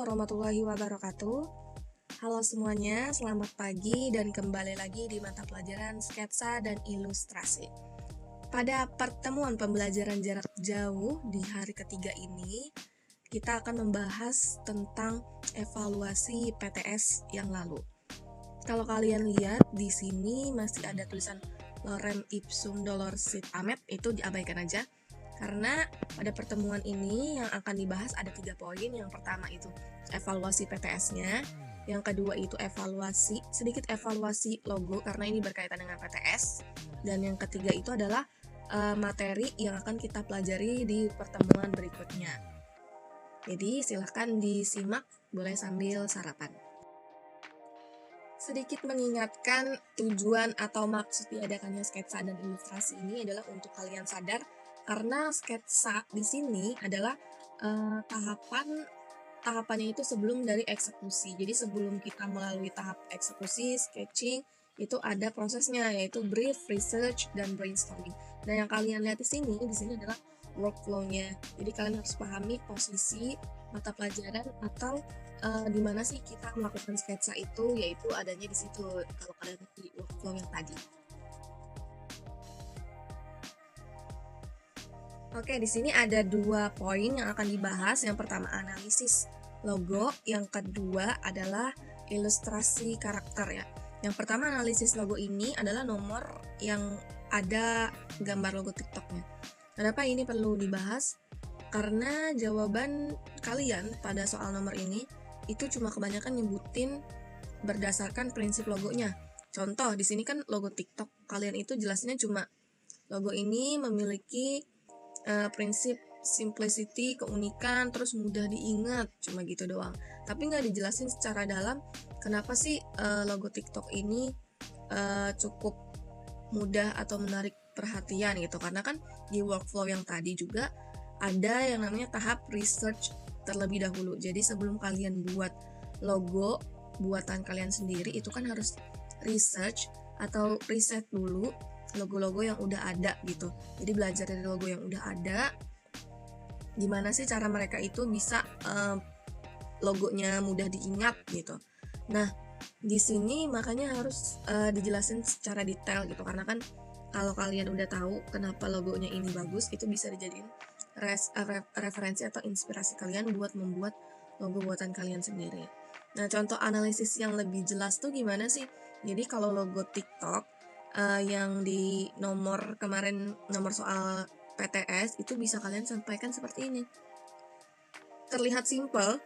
warahmatullahi wabarakatuh. Halo semuanya, selamat pagi dan kembali lagi di mata pelajaran sketsa dan ilustrasi. Pada pertemuan pembelajaran jarak jauh di hari ketiga ini, kita akan membahas tentang evaluasi PTS yang lalu. Kalau kalian lihat di sini masih ada tulisan lorem ipsum dolor sit amet, itu diabaikan aja. Karena pada pertemuan ini yang akan dibahas ada 3 poin. Yang pertama itu evaluasi PTS-nya, yang kedua itu sedikit evaluasi logo karena ini berkaitan dengan PTS, dan yang ketiga itu adalah materi yang akan kita pelajari di pertemuan berikutnya. Jadi silahkan disimak, boleh sambil sarapan. Sedikit mengingatkan, tujuan atau maksud diadakannya sketsa dan ilustrasi ini adalah untuk kalian sadar karena sketsa di sini adalah tahapannya itu sebelum dari eksekusi. Jadi sebelum kita melalui tahap eksekusi, sketching, itu ada prosesnya yaitu brief, research, dan brainstorming. Nah, yang kalian lihat di sini adalah workflow-nya. Jadi kalian harus pahami posisi mata pelajaran atau di mana sih kita melakukan sketsa itu, yaitu adanya di situ kalau kalian di workflow yang tadi. Oke, di sini ada 2 poin yang akan dibahas. Yang pertama analisis logo, yang kedua adalah ilustrasi karakter ya. Yang pertama analisis logo ini adalah nomor yang ada gambar logo TikToknya. Kenapa ini perlu dibahas? Karena jawaban kalian pada soal nomor ini itu cuma kebanyakan nyebutin berdasarkan prinsip logonya. Contoh, di sini kan logo TikTok, kalian itu jelasnya cuma logo ini memiliki prinsip simplicity, keunikan, terus mudah diingat, cuma gitu doang. Tapi nggak dijelasin secara dalam kenapa sih logo TikTok ini cukup mudah atau menarik perhatian gitu. Karena kan di workflow yang tadi juga ada yang namanya tahap research terlebih dahulu. Jadi sebelum kalian buat logo buatan kalian sendiri, itu kan harus research atau riset dulu logo-logo yang udah ada gitu. Jadi belajar dari logo yang udah ada, gimana sih cara mereka itu bisa logonya mudah diingat gitu. Nah, di sini makanya harus dijelasin secara detail gitu, karena kan kalau kalian udah tahu kenapa logonya ini bagus, itu bisa dijadiin referensi atau inspirasi kalian buat membuat logo buatan kalian sendiri. Nah, contoh analisis yang lebih jelas tuh gimana sih? Jadi kalau logo TikTok yang di nomor soal PTS itu bisa kalian sampaikan seperti ini. Terlihat simpel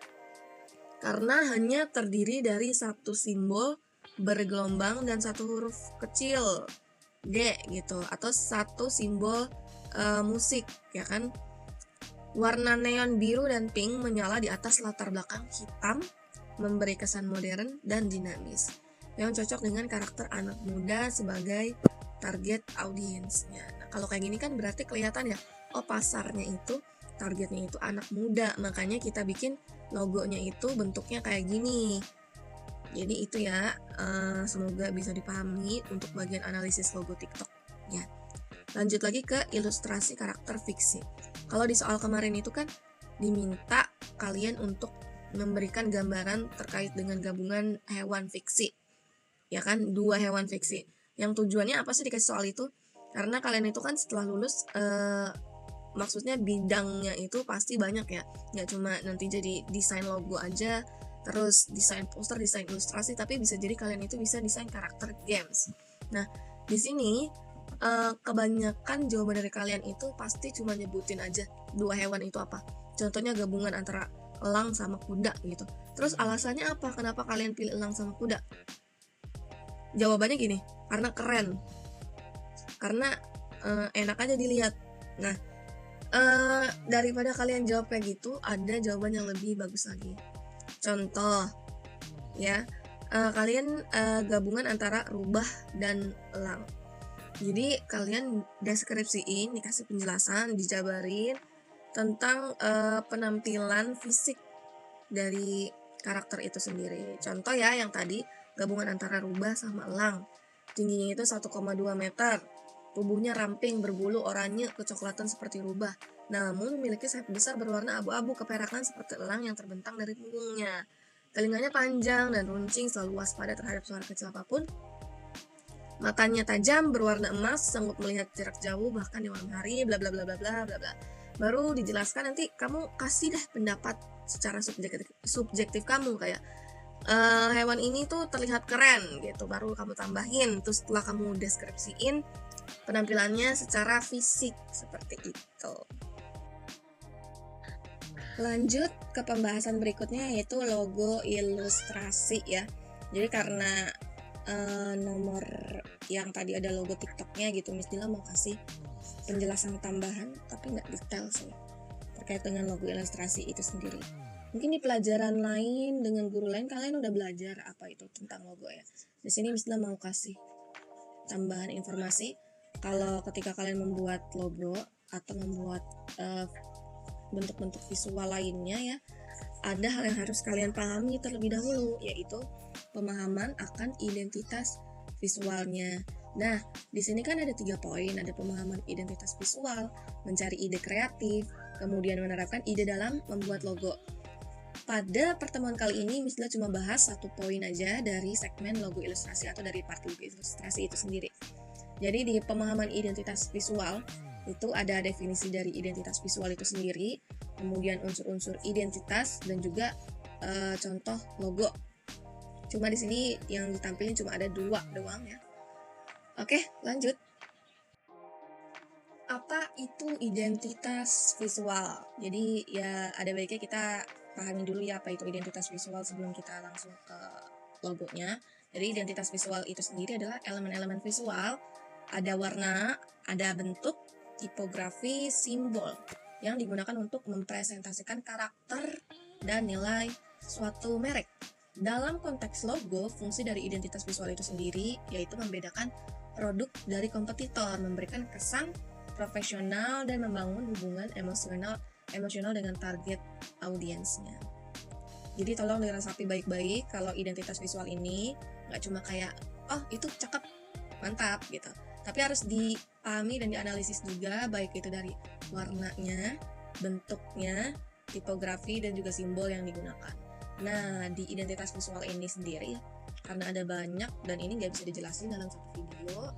karena hanya terdiri dari satu simbol bergelombang dan satu huruf kecil G gitu, atau satu simbol musik ya kan. Warna neon biru dan pink menyala di atas latar belakang hitam, memberi kesan modern dan dinamis yang cocok dengan karakter anak muda sebagai target audiensnya. Nah, kalau kayak gini kan berarti kelihatan ya, oh pasarnya itu, targetnya itu anak muda, makanya kita bikin logonya itu bentuknya kayak gini. Jadi itu ya, semoga bisa dipahami untuk bagian analisis logo TikTok ya. Lanjut lagi ke ilustrasi karakter fiksi. Kalau di soal kemarin itu kan diminta kalian untuk memberikan gambaran terkait dengan gabungan hewan fiksi. Ya kan, 2 hewan fiksi. Yang tujuannya apa sih dikasih soal itu? Karena kalian itu kan setelah lulus maksudnya bidangnya itu pasti banyak ya. Nggak cuma nanti jadi desain logo aja, terus desain poster, desain ilustrasi, tapi bisa jadi kalian itu bisa desain karakter games. Nah, di sini kebanyakan jawaban dari kalian itu pasti cuma nyebutin aja 2 hewan itu apa. Contohnya gabungan antara elang sama kuda gitu. Terus alasannya apa? Kenapa kalian pilih elang sama kuda? Jawabannya gini, karena keren, karena enak aja dilihat. Nah, daripada kalian jawab kayak gitu, ada jawaban yang lebih bagus lagi. Contoh ya, kalian gabungan antara rubah dan elang. Jadi kalian deskripsiin, dikasih penjelasan, dijabarin tentang penampilan fisik dari karakter itu sendiri. Contoh ya yang tadi, gabungan antara rubah sama elang. Tingginya itu 1,2 meter. Tubuhnya ramping, berbulu oranye kecoklatan seperti rubah. namun memiliki sayap besar berwarna abu-abu keperakan seperti elang yang terbentang dari punggungnya. Telinganya panjang dan runcing, selalu waspada terhadap suara kecil apapun. Matanya tajam, berwarna emas, sanggup melihat jarak jauh bahkan di malam hari, bla bla bla bla bla bla bla. Baru dijelaskan, nanti kamu kasih deh pendapat secara subjektif kamu, kayak hewan ini tuh terlihat keren gitu, baru kamu tambahin. Terus setelah kamu deskripsiin penampilannya secara fisik seperti itu. Lanjut ke pembahasan berikutnya, yaitu logo ilustrasi ya. Jadi karena nomor yang tadi ada logo TikToknya gitu, Miss Dila mau kasih penjelasan tambahan tapi nggak detail sih terkait dengan logo ilustrasi itu sendiri. Mungkin di pelajaran lain dengan guru lain kalian udah belajar apa itu tentang logo ya. Di sini Miss Dila mau kasih tambahan informasi kalau ketika kalian membuat logo atau membuat bentuk-bentuk visual lainnya ya, ada hal yang harus kalian pahami terlebih dahulu, yaitu pemahaman akan identitas visualnya. Nah, di sini kan ada 3 poin, ada pemahaman identitas visual, mencari ide kreatif, kemudian menerapkan ide dalam membuat logo. Pada pertemuan kali ini, Miss Dila cuma bahas 1 poin aja dari segmen logo ilustrasi atau dari part logo ilustrasi itu sendiri. Jadi di pemahaman identitas visual, itu ada definisi dari identitas visual itu sendiri, kemudian unsur-unsur identitas dan juga contoh logo. Cuma di sini yang ditampilin cuma ada 2 doang ya. Oke, lanjut. Apa itu identitas visual? Jadi ya ada baiknya kita pahami dulu ya apa itu identitas visual sebelum kita langsung ke logonya. Jadi identitas visual itu sendiri adalah elemen-elemen visual, ada warna, ada bentuk, tipografi, simbol yang digunakan untuk mempresentasikan karakter dan nilai suatu merek. Dalam konteks logo, fungsi dari identitas visual itu sendiri yaitu membedakan produk dari kompetitor, memberikan kesan profesional dan membangun hubungan emosional dengan target audiensnya. Jadi tolong diresapi baik-baik kalau identitas visual ini nggak cuma kayak oh itu cakep, mantap gitu, tapi harus dipahami dan dianalisis juga, baik itu dari warnanya, bentuknya, tipografi, dan juga simbol yang digunakan. Nah, di identitas visual ini sendiri, karena ada banyak dan ini nggak bisa dijelasin dalam satu video,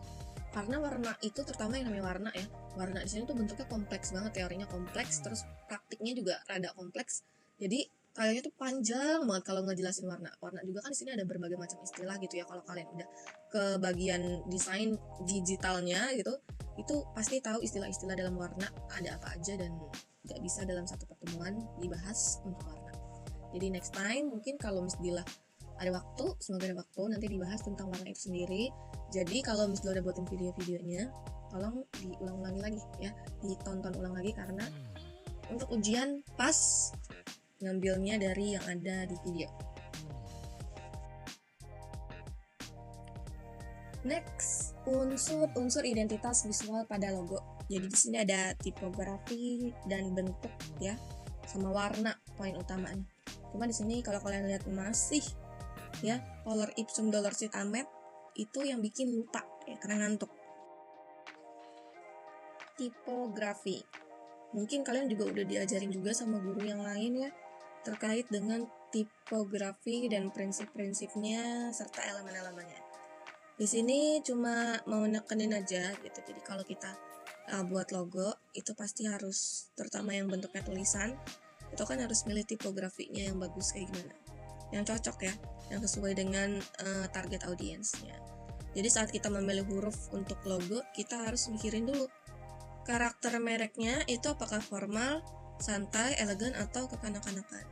karena warna itu, terutama yang namanya warna ya, warna di sini tuh bentuknya kompleks banget, teorinya kompleks, terus praktiknya juga rada kompleks. Jadi kayaknya tuh panjang banget kalau ngejelasin warna. Warna juga kan di sini ada berbagai macam istilah gitu ya. Kalau kalian udah ke bagian desain digitalnya gitu, itu pasti tahu istilah-istilah dalam warna ada apa aja dan nggak bisa dalam satu pertemuan dibahas untuk warna. Jadi next time mungkin kalau Miss Dila ada waktu, semoga ada waktu, nanti dibahas tentang warna itu sendiri. Jadi kalau Miss Dila udah buatin video-videonya, tolong diulang-ulangi lagi ya, ditonton ulang lagi, karena untuk ujian pas ngambilnya dari yang ada di video. Next, unsur identitas visual pada logo. Jadi di sini ada tipografi dan bentuk ya, sama warna poin utamanya. Cuma di sini kalau kalian lihat masih ya polar ipsum dolorsit amet, itu yang bikin lupa ya karena ngantuk. Tipografi, mungkin kalian juga udah diajarin juga sama guru yang lain ya terkait dengan tipografi dan prinsip-prinsipnya serta elemen-elemennya. Di sini cuma mau nekenin aja gitu. Jadi kalau kita buat logo itu pasti harus, terutama yang bentuknya tulisan, itu kan harus milih tipografinya yang bagus kayak gimana, yang cocok ya, yang sesuai dengan target audiensnya. Jadi saat kita memilih huruf untuk logo, kita harus mikirin dulu karakter mereknya itu apakah formal, santai, elegan, atau kekanak-kanakan.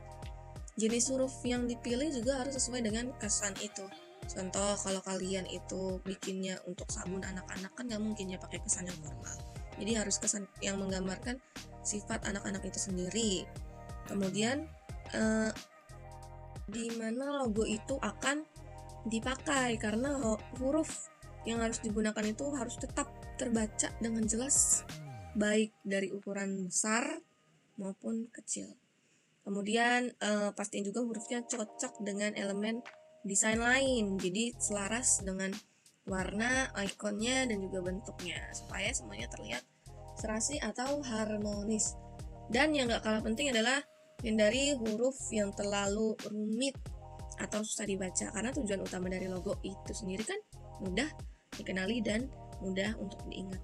Jenis huruf yang dipilih juga harus sesuai dengan kesan itu. Contoh, kalau kalian itu bikinnya untuk sabun anak-anak kan nggak mungkin ya pakai kesan yang formal. Jadi harus kesan yang menggambarkan sifat anak-anak itu sendiri. Kemudian di mana logo itu akan dipakai, karena huruf yang harus digunakan itu harus tetap terbaca dengan jelas, baik dari ukuran besar maupun kecil. Kemudian pastiin juga hurufnya cocok dengan elemen desain lain, jadi selaras dengan warna, ikonnya, dan juga bentuknya, supaya semuanya terlihat serasi atau harmonis. Dan yang gak kalah penting adalah hindari huruf yang terlalu rumit atau susah dibaca, karena tujuan utama dari logo itu sendiri kan mudah dikenali dan mudah untuk diingat.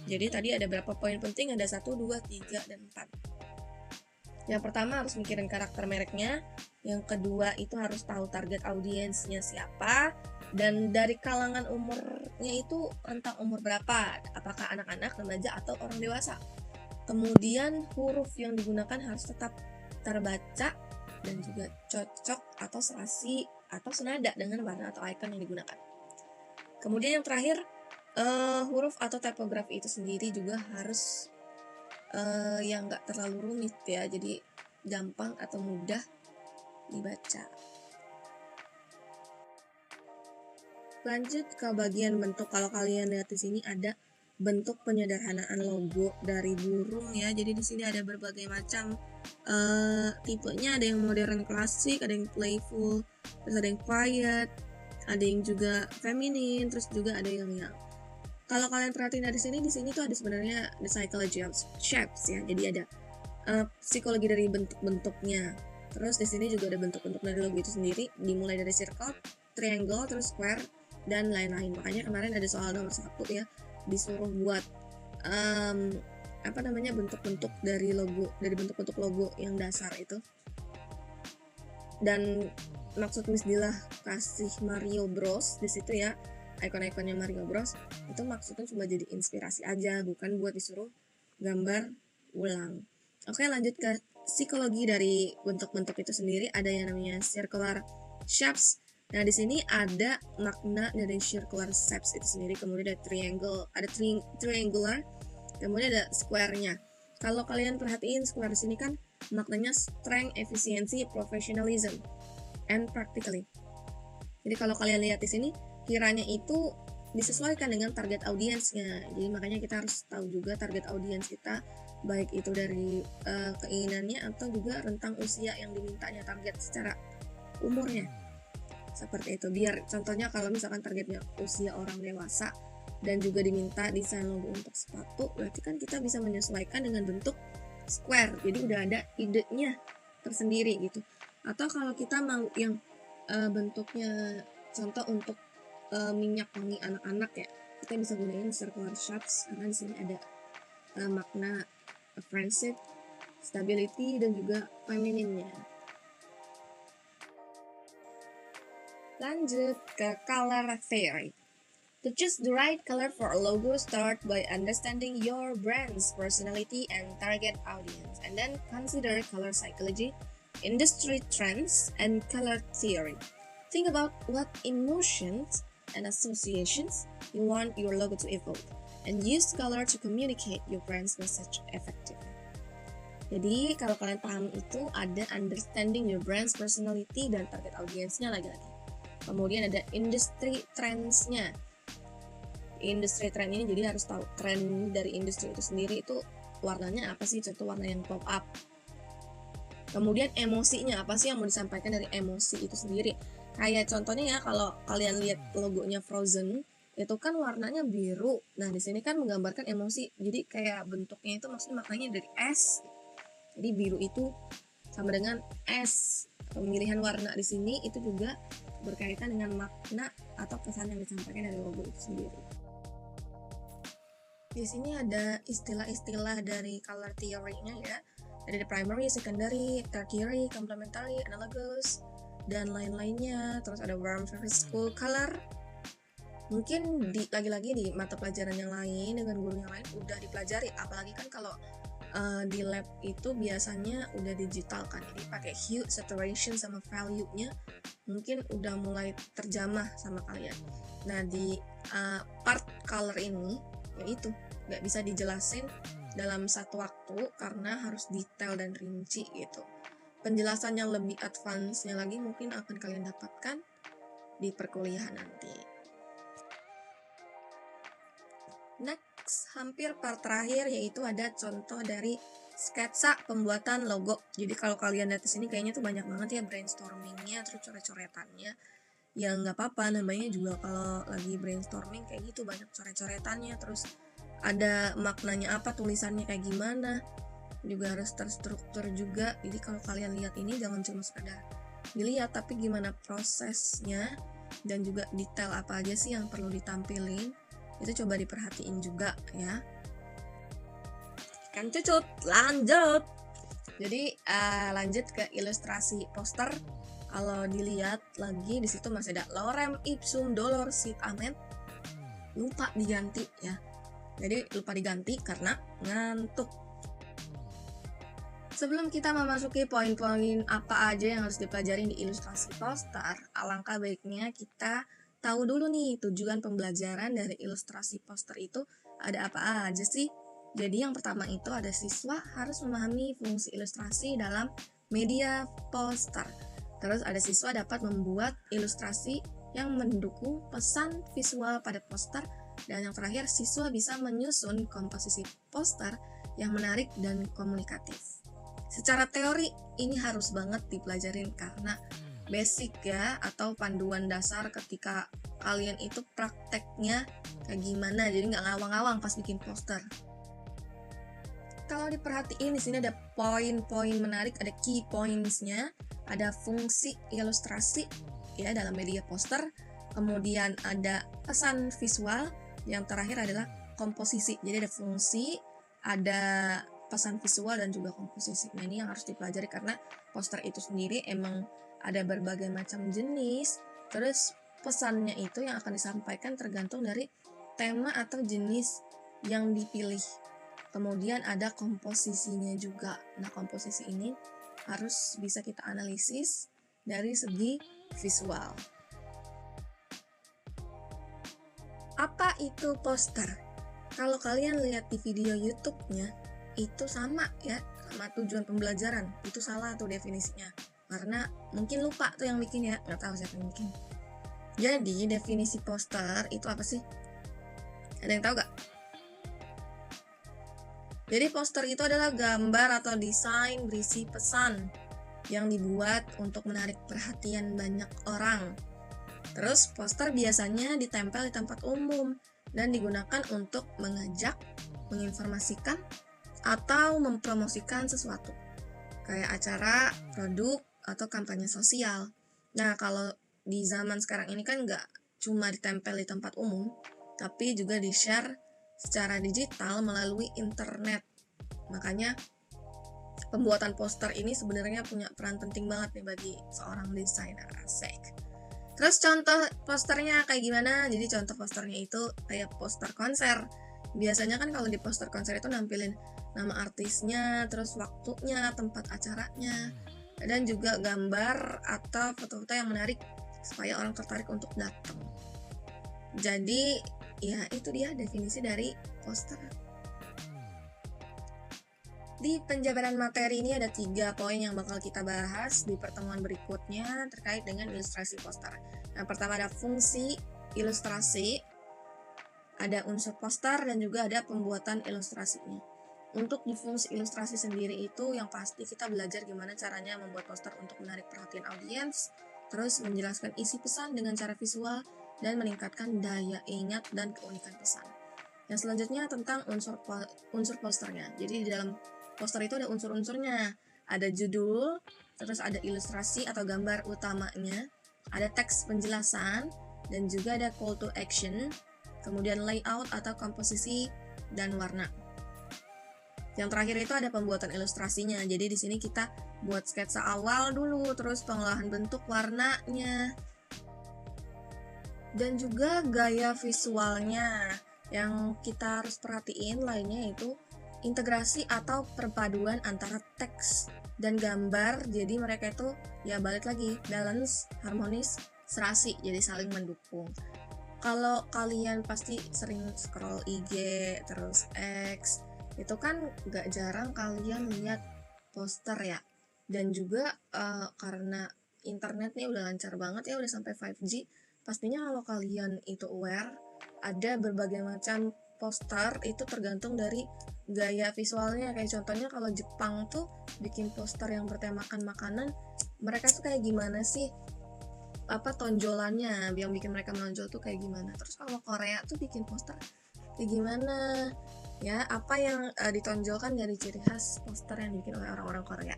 Jadi tadi ada berapa poin penting? Ada 1, 2, 3, dan 4. Yang pertama harus mikirin karakter mereknya. Yang kedua itu harus tahu target audiensnya siapa. Dan dari kalangan umurnya itu rentang umur berapa? Apakah anak-anak, remaja, atau orang dewasa? Kemudian huruf yang digunakan harus tetap terbaca dan juga cocok atau serasi atau senada dengan warna atau icon yang digunakan. Kemudian yang terakhir, huruf atau tipografi itu sendiri juga harus yang nggak terlalu rumit ya, jadi gampang atau mudah dibaca. Lanjut ke bagian bentuk. Kalau kalian lihat di sini ada bentuk penyederhanaan logo dari burung ya. Jadi di sini ada berbagai macam tipenya, ada yang modern klasik, ada yang playful, terus ada yang quiet, ada yang juga feminin, terus juga ada yang young. Kalau kalian perhatiin dari sini, di sini tuh ada sebenarnya the psychology of shapes ya. Jadi ada psikologi dari bentuk-bentuknya. Terus di sini juga ada bentuk-bentuk dari logo itu sendiri, dimulai dari circle, triangle, terus square, dan lain-lain. Makanya kemarin ada soal nomor 1 ya, disuruh buat bentuk-bentuk dari logo, dari bentuk-bentuk logo yang dasar itu. Dan maksud Miss Dila kasih Mario Bros di situ ya, ikon-ikonnya Mario Bros, itu maksudnya cuma jadi inspirasi aja, bukan buat disuruh gambar ulang. Oke, lanjut ke psikologi dari bentuk-bentuk itu sendiri. Ada yang namanya circular shapes. Nah, di sini ada makna dari circular shapes itu sendiri. Kemudian ada triangle, ada triangular, kemudian ada square-nya. Kalau kalian perhatiin square di sini kan maknanya strength, efficiency, professionalism, and practically. Jadi kalau kalian lihat di sini, kiranya itu disesuaikan dengan target audiensnya. Jadi makanya kita harus tahu juga target audiens kita, baik itu dari keinginannya atau juga rentang usia yang dimintanya, target secara umurnya. Seperti itu. Biar contohnya kalau misalkan targetnya usia orang dewasa dan juga diminta desain logo untuk sepatu, berarti kan kita bisa menyesuaikan dengan bentuk square. Jadi udah ada idenya tersendiri gitu. Atau kalau kita mau yang bentuknya contoh untuk minyak wangi anak-anak ya, kita bisa gunain circular shapes karena di sini ada makna friendship, stability, dan juga femininnya. Lanjut ke color theory. To choose the right color for a logo, start by understanding your brand's personality and target audience, and then consider color psychology, industry trends, and color theory. Think about what emotions and associations you want your logo to evoke, and use color to communicate your brand's message effectively. Jadi kalau kalian paham itu, ada understanding your brand's personality dan target audiensnya lagi-lagi. Kemudian ada industry trends-nya. Industri trend ini jadi harus tahu tren dari industri itu sendiri itu warnanya apa sih, contoh warna yang pop up. Kemudian emosinya apa sih yang mau disampaikan dari emosi itu sendiri. Kayak contohnya ya, kalau kalian lihat logonya Frozen itu kan warnanya biru. Nah di sini kan menggambarkan emosi, jadi kayak bentuknya itu maksudnya maknanya dari es. Jadi biru itu sama dengan es. Pemilihan warna di sini itu juga berkaitan dengan makna atau pesan yang disampaikan dari logo itu sendiri. Di sini ada istilah-istilah dari color theory-nya ya. Ada primary, secondary, tertiary, complementary, analogous, dan lain-lainnya. Terus ada warm, favorite, school color. Mungkin lagi-lagi di mata pelajaran yang lain dengan guru yang lain udah dipelajari. Apalagi kan kalau di lab itu biasanya udah digital kan, jadi pakai hue, saturation, sama value-nya mungkin udah mulai terjamah sama kalian. Nah di part color ini yaitu nggak bisa dijelasin dalam satu waktu karena harus detail dan rinci gitu. Penjelasan yang lebih advance-nya lagi mungkin akan kalian dapatkan di perkuliahan nanti. Next, hampir part terakhir, yaitu ada contoh dari sketsa pembuatan logo. Jadi kalau kalian lihat di sini kayaknya tuh banyak banget ya brainstormingnya, terus coret-coretannya. Ya nggak apa-apa, namanya juga kalau lagi brainstorming kayak gitu, banyak coret-coretannya. Terus ada maknanya apa, tulisannya kayak gimana. juga harus terstruktur juga. Jadi kalau kalian lihat ini jangan cuma sekedar dilihat, tapi gimana prosesnya dan juga detail apa aja sih yang perlu ditampilin, itu coba diperhatiin juga ya. Kan cucut, lanjut. Jadi lanjut ke ilustrasi poster. Kalau dilihat lagi di situ masih ada lorem ipsum dolor sit amet, lupa diganti ya. Jadi lupa diganti karena ngantuk. Sebelum kita memasuki poin-poin apa aja yang harus dipelajari di ilustrasi poster, alangkah baiknya kita tahu dulu nih tujuan pembelajaran dari ilustrasi poster itu ada apa aja sih. Jadi yang pertama itu ada siswa harus memahami fungsi ilustrasi dalam media poster. Terus ada siswa dapat membuat ilustrasi yang mendukung pesan visual pada poster. Dan yang terakhir, siswa bisa menyusun komposisi poster yang menarik dan komunikatif. Secara teori ini harus banget dipelajarin karena basic ya, atau panduan dasar ketika kalian itu prakteknya kayak gimana. Jadi nggak ngawang-ngawang pas bikin poster. Kalau diperhatiin di sini ada poin-poin menarik, ada key points-nya, ada fungsi ilustrasi ya dalam media poster, kemudian ada pesan visual, yang terakhir adalah komposisi. Jadi ada fungsi, ada pesan visual dan juga komposisi. Nah, ini yang harus dipelajari karena poster itu sendiri emang ada berbagai macam jenis. Terus pesannya itu yang akan disampaikan tergantung dari tema atau jenis yang dipilih. Kemudian ada komposisinya juga. Nah, komposisi ini harus bisa kita analisis dari segi visual. Apa itu poster? Kalau kalian lihat di video YouTube-nya, itu sama ya, sama tujuan pembelajaran. Itu salah tuh definisinya. Karena mungkin lupa tuh yang bikin ya, nggak tahu siapa yang bikin. Jadi, definisi poster itu apa sih? Ada yang tahu gak? Jadi poster itu adalah gambar atau desain berisi pesan yang dibuat untuk menarik perhatian banyak orang. Terus poster biasanya ditempel di tempat umum dan digunakan untuk mengajak, menginformasikan, atau mempromosikan sesuatu. Kayak acara, produk, atau kampanye sosial. Nah, kalau di zaman sekarang ini kan nggak cuma ditempel di tempat umum, tapi juga di-share secara digital melalui internet. Makanya pembuatan poster ini sebenarnya punya peran penting banget nih bagi seorang desainer, asik. Terus contoh posternya kayak gimana? Jadi contoh posternya itu kayak poster konser. Biasanya kan kalau di poster konser itu nampilin nama artisnya, terus waktunya, tempat acaranya, dan juga gambar atau foto-foto yang menarik supaya orang tertarik untuk datang. Jadi ya itu dia definisi dari poster. Di penjabaran materi ini ada 3 poin yang bakal kita bahas di pertemuan berikutnya terkait dengan ilustrasi poster. Yang pertama ada fungsi ilustrasi, ada unsur poster, dan juga ada pembuatan ilustrasinya. Untuk di fungsi ilustrasi sendiri itu yang pasti kita belajar gimana caranya membuat poster untuk menarik perhatian audiens, terus menjelaskan isi pesan dengan cara visual, dan meningkatkan daya ingat dan keunikan pesan. Yang selanjutnya tentang unsur posternya. Jadi di dalam poster itu ada unsur-unsurnya. Ada judul, terus ada ilustrasi atau gambar utamanya, ada teks penjelasan, dan juga ada call to action, kemudian layout atau komposisi, dan warna. Yang terakhir itu ada pembuatan ilustrasinya. Jadi di sini kita buat sketsa awal dulu, terus pengolahan bentuk warnanya, dan juga gaya visualnya. Yang kita harus perhatiin lainnya itu integrasi atau perpaduan antara teks dan gambar. Jadi mereka itu ya balik lagi balance, harmonis, serasi, jadi saling mendukung. Kalau kalian pasti sering scroll IG terus X, itu kan gak jarang kalian lihat poster ya. Dan juga karena internet nih udah lancar banget ya, udah sampai 5G, pastinya kalau kalian itu aware, ada berbagai macam poster itu tergantung dari gaya visualnya. Kayak contohnya kalau Jepang tuh bikin poster yang bertemakan makanan, mereka tuh kayak gimana sih, apa tonjolannya yang bikin mereka menonjol tuh kayak gimana. Terus kalau Korea tuh bikin poster kayak gimana, ya apa yang ditonjolkan dari ciri khas poster yang dibikin oleh orang-orang Korea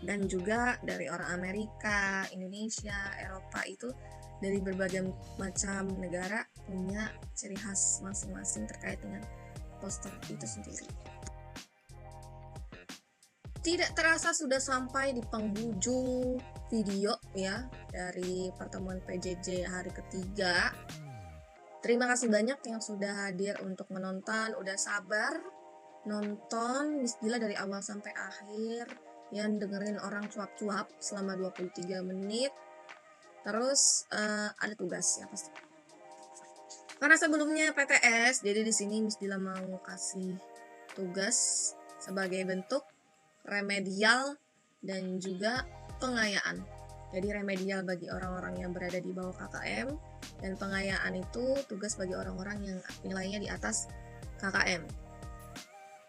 dan juga dari orang Amerika, Indonesia, Eropa. Itu dari berbagai macam negara punya ciri khas masing-masing terkait dengan poster itu sendiri. Tidak terasa sudah sampai di penghujung video ya dari pertemuan PJJ hari ketiga. Terima kasih banyak yang sudah hadir untuk menonton, udah sabar nonton Miss Dila dari awal sampai akhir, yang dengerin orang cuap-cuap selama 23 menit. Terus ada tugas ya pasti. Karena sebelumnya PTS, jadi di sini Miss Dila mau kasih tugas sebagai bentuk remedial dan juga pengayaan. Jadi remedial bagi orang-orang yang berada di bawah KKM, dan pengayaan itu tugas bagi orang-orang yang nilainya di atas KKM.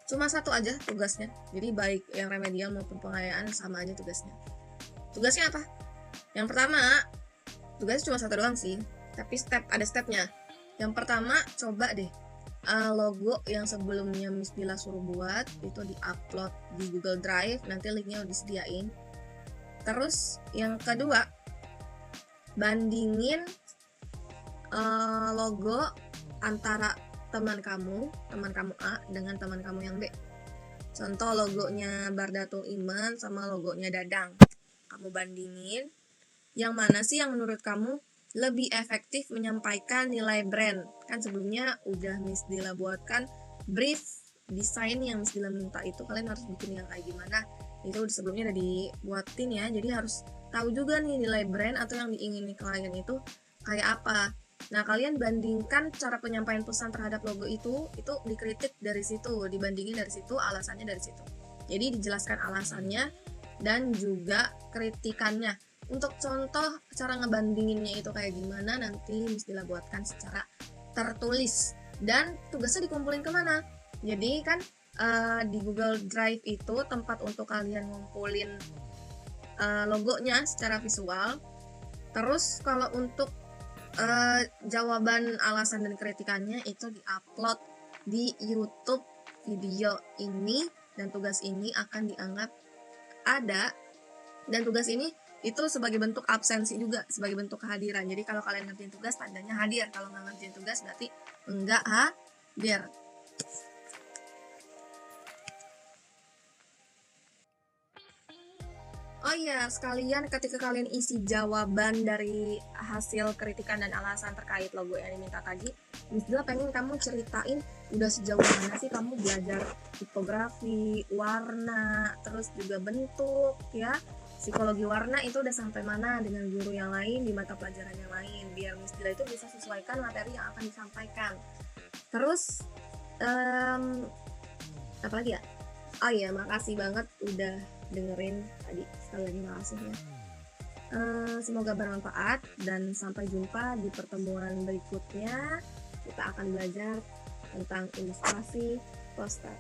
Cuma satu aja tugasnya, jadi baik yang remedial maupun pengayaan sama aja tugasnya. Tugasnya apa? Yang pertama, tugasnya cuma satu doang sih, tapi ada stepnya. Yang pertama, coba deh logo yang sebelumnya Miss Dila suruh buat itu di-upload di Google Drive, nanti linknya udah disediain. Terus yang kedua, bandingin logo antara teman kamu A dengan teman kamu yang B. Contoh logonya Bardatul Iman sama logonya Dadang. Kamu bandingin, yang mana sih yang menurut kamu lebih efektif menyampaikan nilai brand. Kan sebelumnya udah Miss Dila buatkan brief desain yang Miss Dila minta itu, kalian harus bikin yang kayak gimana. Itu sebelumnya udah dibuatin ya, jadi harus tahu juga nih nilai brand atau yang diingini klien itu kayak apa. Nah, kalian bandingkan cara penyampaian pesan terhadap logo itu dikritik dari situ, dibandingin dari situ, alasannya dari situ. Jadi dijelaskan alasannya dan juga kritikannya. Untuk contoh cara ngebandinginnya itu kayak gimana, nanti Miss Dila buatkan secara tertulis. Dan tugasnya dikumpulin kemana? Jadi kan di Google Drive itu tempat untuk kalian ngumpulin logonya secara visual. Terus kalau untuk jawaban alasan dan kritikannya itu diupload di YouTube video ini, dan tugas ini akan dianggap ada, dan tugas ini itu sebagai bentuk absensi juga, sebagai bentuk kehadiran. Jadi kalau kalian ngerjain tugas tandanya hadir, kalau nggak ngerjain tugas berarti enggak hadir. Oh iya, sekalian ketika kalian isi jawaban dari hasil kritikan dan alasan terkait logo yang diminta tadi, Miss Dila pengen kamu ceritain udah sejauh mana sih kamu belajar tipografi, warna, terus juga bentuk ya. Psikologi warna itu udah sampai mana dengan guru yang lain di mata pelajaran yang lain, biar Miss Dila itu bisa sesuaikan materi yang akan disampaikan. Terus apa lagi ya? Oh iya, makasih banget udah dengerin tadi, sekali lagi makasih ya. Semoga bermanfaat dan sampai jumpa di pertemuan berikutnya. Kita akan belajar tentang ilustrasi poster.